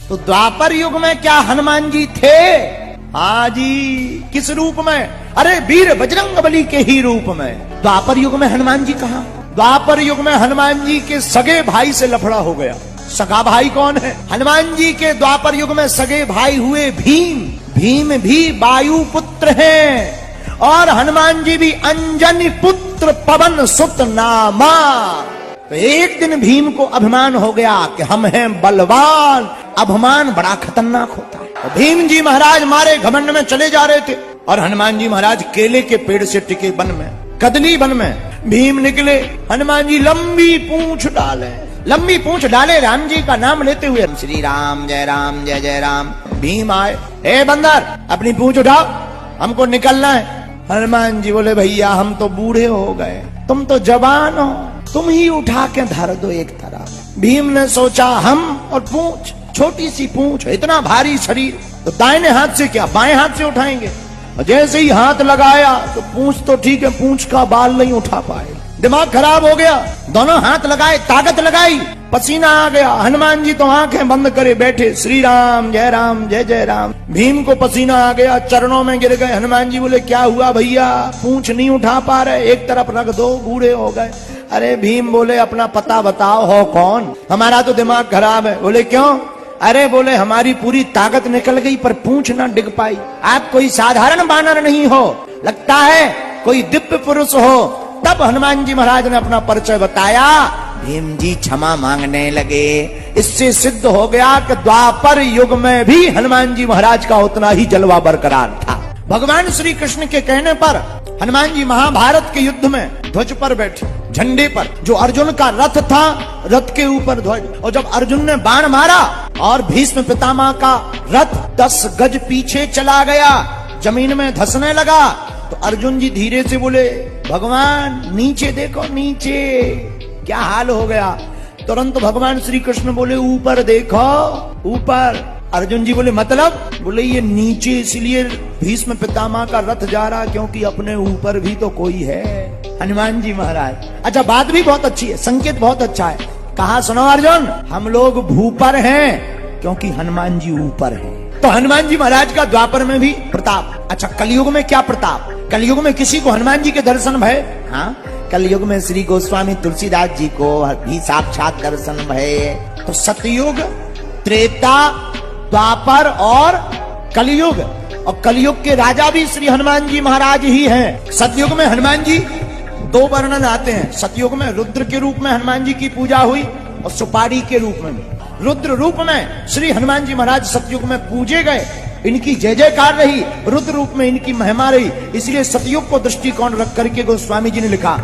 तो द्वापर युग में क्या हनुमान जी थे? हाँ जी। किस रूप में? अरे वीर बजरंगबली के ही रूप में। द्वापर युग में हनुमान जी कहां? द्वापर युग में हनुमान जी के सगे भाई से लफड़ा हो गया। सगा भाई कौन है? हनुमान जी के द्वापर युग में सगे भाई हुए भीम। भीम भी वायु पुत्र हैं और हनुमान जी भी अंजनी पुत्र पवन सुत नामा। तो एक दिन भीम को अभिमान हो गया कि हम हैं बलवान। अभिमान बड़ा खतरनाक होता है। तो भीम जी महाराज मारे घमंड में चले जा रहे थे और हनुमान जी महाराज केले के पेड़ से टिके वन में, कदली वन में। भीम निकले, हनुमान जी लंबी पूंछ डाले, लंबी पूंछ डाले, राम जी का नाम लेते हुए श्री राम जय जय राम। भीम आए, हे बंदर अपनी पूंछ उठाओ, हमको निकलना है। हनुमान जी बोले भैया हम तो बूढ़े हो गए, तुम तो जवान हो, तुम ही उठा के धर दो एक तरफ। भीम ने सोचा हम और पूंछ, छोटी सी पूंछ, इतना भारी शरीर, तो दाहिने हाथ से क्या बाएं हाथ से उठाएंगे। और जैसे ही हाथ लगाया तो पूंछ तो ठीक है, पूंछ का बाल नहीं उठा पाए। दिमाग खराब हो गया, दोनों हाथ लगाए, ताकत लगाई, पसीना आ गया। हनुमान जी तो आंखें बंद करे बैठे, श्री राम जय जय राम। भीम को पसीना आ गया, चरणों में गिर गए। हनुमान जी बोले क्या हुआ भैया, पूंछ नहीं उठा पा रहे, एक तरफ रख दो, बूढ़े हो गए। अरे भीम बोले अपना पता बताओ, हो कौन? हमारा तो दिमाग खराब है। बोले क्यों? अरे बोले हमारी पूरी ताकत निकल गई पर पूंछ ना डिग पाई। आप कोई साधारण बानर नहीं हो, लगता है कोई दिव्य पुरुष हो। तब हनुमान जी महाराज ने अपना परिचय बताया। भीम जी क्षमा मांगने लगे। इससे सिद्ध हो गया कि द्वापर युग में भी हनुमान जी महाराज का उतना ही जलवा बरकरार था। भगवान श्री कृष्ण के कहने पर हनुमान जी महाभारत के युद्ध में ध्वज पर बैठे, झंडे पर। जो अर्जुन का रथ था, रथ के ऊपर ध्वज। और जब अर्जुन ने बाण मारा और भीष्म पितामह का रथ 10 गज पीछे चला गया, जमीन में धंसने लगा, तो अर्जुन जी धीरे से बोले भगवान नीचे देखो, नीचे क्या हाल हो गया। तुरंत भगवान श्री कृष्ण बोले ऊपर देखो, ऊपर। अर्जुन जी बोले मतलब? बोले ये नीचे इसलिए भीष्म पितामह का रथ जा रहा क्योंकि अपने ऊपर भी तो कोई है। हनुमान जी महाराज, अच्छा बात भी बहुत अच्छी है, संकेत बहुत अच्छा है। कहा सुनो अर्जुन, हम लोग भूपर हैं क्योंकि हनुमान जी ऊपर हैं। तो हनुमान जी महाराज का द्वापर में भी प्रताप। अच्छा कलयुग में क्या प्रताप? कलयुग में किसी को हनुमान जी के दर्शन भय? हाँ, कलयुग में श्री गोस्वामी तुलसीदास जी को भी साक्षात दर्शन भय। तो सतयुग, त्रेता, द्वापर और कलयुग, और कलयुग के राजा भी श्री हनुमान जी महाराज ही हैं। सतयुग में हनुमान जी 2 वर्णन आते हैं। सतयुग में रुद्र के रूप में हनुमान जी की पूजा हुई और सुपारी के रूप में भी। रुद्र रूप में श्री हनुमान जी महाराज सतयुग में पूजे गए, इनकी जय जयकार रही, रुद्र रूप में इनकी महिमा रही। इसलिए सतयुग को दृष्टिकोण रख करके गोस्वामी जी ने लिखा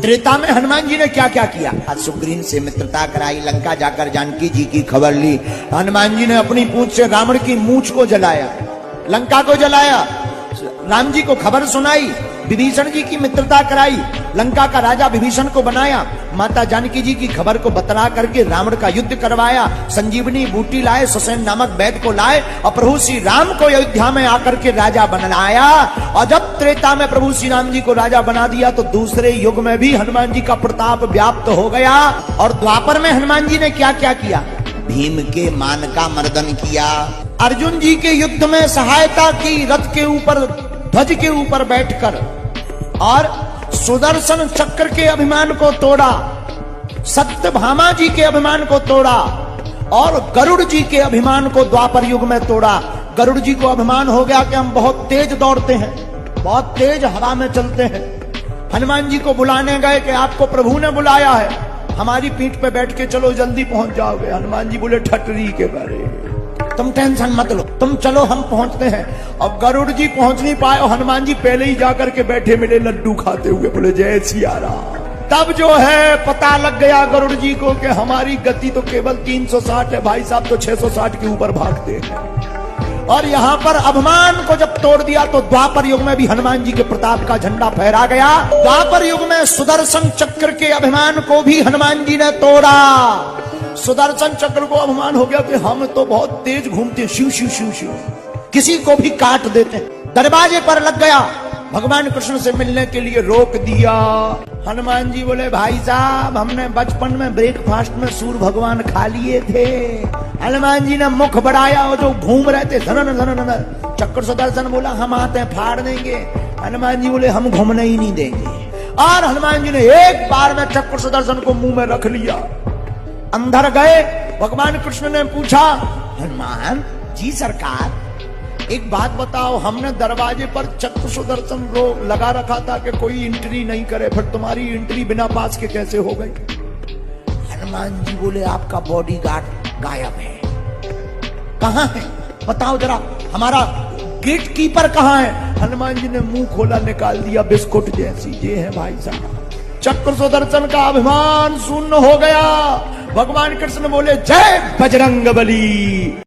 त्रेता में हनुमान जी ने क्या क्या किया? आज सुग्रीव से मित्रता कराई, लंका जाकर जानकी जी की खबर ली। हनुमान जी ने अपनी पूंछ से रावण की मूंछ को जलाया, लंका को जलाया, राम जी को खबर सुनाई, विभीषण जी की मित्रता कराई, लंका का राजा विभीषण को बनाया, माता जानकी जी की खबर को बतला करके रावण का युद्ध करवाया, संजीवनी बूटी लाए, सुसेन नामक वैद्य को लाए और प्रभु श्री राम को अयोध्या में आकर के राजा बनाया। और जब त्रेता में प्रभु श्री राम जी को राजा बना दिया तो दूसरे युग में भी हनुमान जी का प्रताप व्याप्त हो गया। और द्वापर में हनुमान जी ने क्या क्या किया? भीम के मान का मर्दन किया, अर्जुन जी के युद्ध में सहायता की, रथ के ऊपर ध्वज के ऊपर बैठकर, और सुदर्शन चक्र के अभिमान को तोड़ा, सत्यभामा जी के अभिमान को तोड़ा, और गरुड़ जी के अभिमान को द्वापर युग में तोड़ा। गरुड़ जी को अभिमान हो गया कि हम बहुत तेज दौड़ते हैं, बहुत तेज हवा में चलते हैं। हनुमान जी को बुलाने गए कि आपको प्रभु ने बुलाया है, हमारी पीठ पे बैठ के चलो, जल्दी पहुंच जाओगे। हनुमान जी बोले ठटरी के बारे, तुम टेंशन मत लो, तुम चलो हम पहुंचते हैं। और गरुड़ जी पहुंच नहीं पाए और हनुमान जी पहले ही जाकर के बैठे मिले लड्डू खाते हुए, बोले जय सिया राम। तब जो है पता लग गया गरुड़ जी को कि हमारी गति तो केवल 360 है, भाई साहब तो 660 के ऊपर भागते हैं। और यहाँ पर अभिमान को जब तोड़ दिया तो द्वापर युग में भी हनुमान जी के प्रताप का झंडा फहरा गया। द्वापर युग में सुदर्शन चक्र के अभिमान को भी हनुमान जी ने तोड़ा। सुदर्शन चक्र को अभिमान हो गया कि हम तो बहुत तेज घूमते, शिव शिव शिव शिव, किसी को भी काट देते हैं। दरवाजे पर लग गया, भगवान कृष्ण से मिलने के लिए रोक दिया। हनुमान जी बोले भाई साहब हमने बचपन में ब्रेकफास्ट में सूर्य भगवान खा लिए थे। हनुमान जी ने मुख बढ़ाया और जो घूम रहे थे धन धन धन, चक्र सुदर्शन बोला हम आते हैं फाड़ देंगे। हनुमान जी बोले हम घूमने ही नहीं देंगे। और हनुमान जी ने एक बार में चक्र सुदर्शन को मुंह में रख लिया। अंदर गए, भगवान कृष्ण ने पूछा हनुमान जी सरकार एक बात बताओ, हमने दरवाजे पर चक्र सुदर्शन लगा रखा था कि कोई एंट्री नहीं करे, फिर तुम्हारी एंट्री बिना पास के कैसे हो गई? हनुमान जी बोले आपका बॉडीगार्ड गायब है। कहां है बताओ जरा, हमारा गेट कीपर कहां है? हनुमान जी ने मुंह खोला, निकाल दिया बिस्कुट जैसी, ये है भाई साहब। चक्र सुदर्शन का अभिमान शून्य हो गया। भगवान कृष्ण बोले जय बजरंग बली।